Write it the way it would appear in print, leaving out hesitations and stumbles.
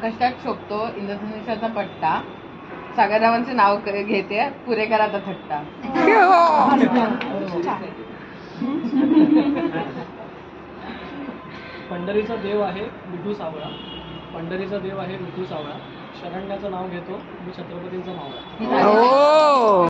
आकाशात शोभतो इंद्रधनुष्याचा पट्टा, सागररावांचे नाव घेते, पुरे करा आता थट्टा. पंढरीचा देव आहे मिठू सावळा, पंढरीचा देव आहे मिठू सावळा, शरण्याचं नाव घेतो मी छत्रपतींचा मावळा.